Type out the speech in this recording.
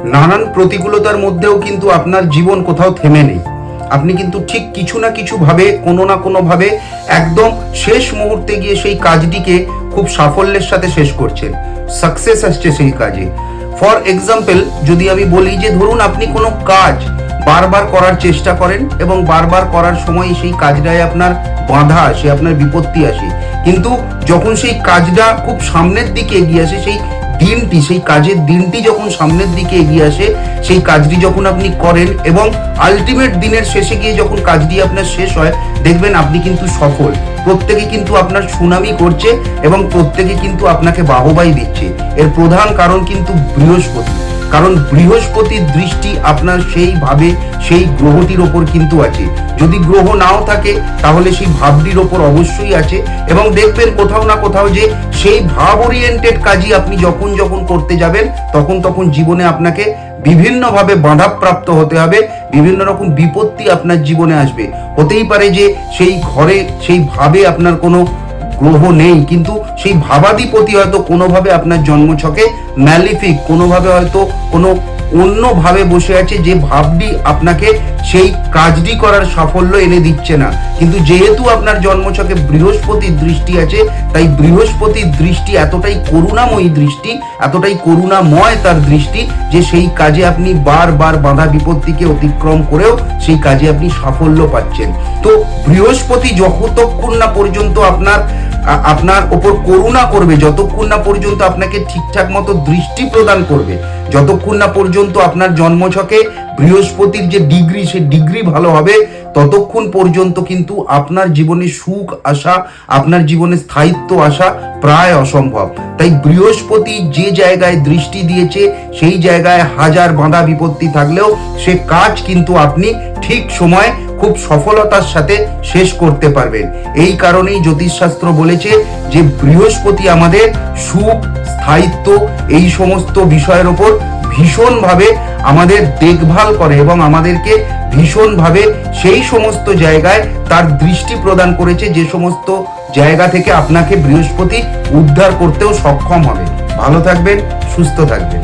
নানান প্রতিকূলতার মধ্যেও কিন্তু আপনার জীবন কোথাও থেমে নেই। আপনি কিন্তু ঠিক কিছু না কিছু ভাবে, কোনো না কোনো ভাবে একদম শেষ মুহূর্তে গিয়ে সেই কাজটিকে খুব সাফল্যের সাথে শেষ করছেন, সাকসেস আসছে সেই কাজে। ফর এক্সাম্পল যদি আমি বলি যে ধরুন আপনি কোনো কাজ বারবার করার চেষ্টা করেন এবং বারবার করার সময় সেই কাজটায় আপনার বাধা আসে, আপনার বিপত্তি আসে, কিন্তু যখন সেই কাজটা খুব সামনের দিকে এগিয়ে আসে, সেই দিনটি, সেই কাজের দিনটি যখন সামনের দিকে এগিয়ে আসে, সেই কাজটি যখন আপনি করেন এবং আলটিমেট দিনের শেষে গিয়ে যখন কাজটি আপনার শেষ হয়, দেখবেন আপনি কিন্তু সফল। প্রত্যেকে কিন্তু আপনার সুনামি করছে এবং প্রত্যেকে কিন্তু আপনাকে বাহবাই দিচ্ছে। এর প্রধান কারণ কিন্তু বৃহস্পতি। কারণ বৃহস্পতির দৃষ্টি আপনার সেইভাবে সেই গ্রহটির ওপর কিন্তু আছে। যদি গ্রহ নাও থাকে তাহলে সেই ভাবটির ওপর অবশ্যই আছে, এবং দেখবেন কোথাও না কোথাও যে সেই ভাব ওরিয়েন্টেড কাজই আপনি যখন যখন করতে যাবেন তখন তখন জীবনে আপনাকে বিভিন্নভাবে বাধাপ্রাপ্ত হতে হবে, বিভিন্ন রকম বিপত্তি আপনার জীবনে আসবে। হতেই পারে যে সেই ঘরে সেই ভাবে আপনার কোনো গ্রহ নেই, কিন্তু সেই ভাবাধিপতি হয়তো কোনোভাবে আপনার জন্মছকে ম্যালিফিক, কোনোভাবে হয়তো কোনো অন্যভাবে বসে আছে, যে ভাবটি আপনাকে সেই কাজটি করার সাফল্য এনে দিচ্ছে না। কিন্তু যেহেতু আপনার জন্মছকে বৃহস্পতির দৃষ্টি আছে, তাই বৃহস্পতির দৃষ্টি এতটাই করুণাময়ী দৃষ্টি, এতটাই করুণাময় তার দৃষ্টি, যে সেই কাজে আপনি বারবার বাধা বিপত্তিকে অতিক্রম করেও সেই কাজে আপনি সাফল্য পাচ্ছেন। তো বৃহস্পতি যতক্ষণ না পর্যন্ত আপনার ওপর করুণা করবে, যতক্ষণ না পর্যন্ত আপনাকে ঠিকঠাক মতো দৃষ্টি প্রদান করবে, যতক্ষণ না পর্যন্ত আপনার জন্মছকে বৃহস্পতির যে ডিগ্রি, সে ডিগ্রি ভালো হবে, ততক্ষণ পর্যন্ত কিন্তু আপনার জীবনে সুখ আসা, আপনার জীবনে স্থায়িত্ব আসা প্রায় অসম্ভব। তাই বৃহস্পতি যে জায়গায় দৃষ্টি দিয়েছে সেই জায়গায় হাজার বাধা বিপত্তি থাকলেও সে কাজ কিন্তু আপনি ঠিক সময় খুব সফলতার সাথে শেষ করতে পারবেন। এই কারণেই জ্যোতিষশাস্ত্র বলেছে যে বৃহস্পতি আমাদের সুখ, স্থায়িত্ব, এই সমস্ত বিষয়ের ওপর ভীষণভাবে আমাদের দেখভাল করে এবং আমাদেরকে ভীষণভাবে সেই সমস্ত জায়গায় তার দৃষ্টি প্রদান করেছে, যে সমস্ত জায়গা থেকে আপনাকে বৃহস্পতি উদ্ধার করতেও সক্ষম হবে। ভালো থাকবেন, সুস্থ থাকবেন।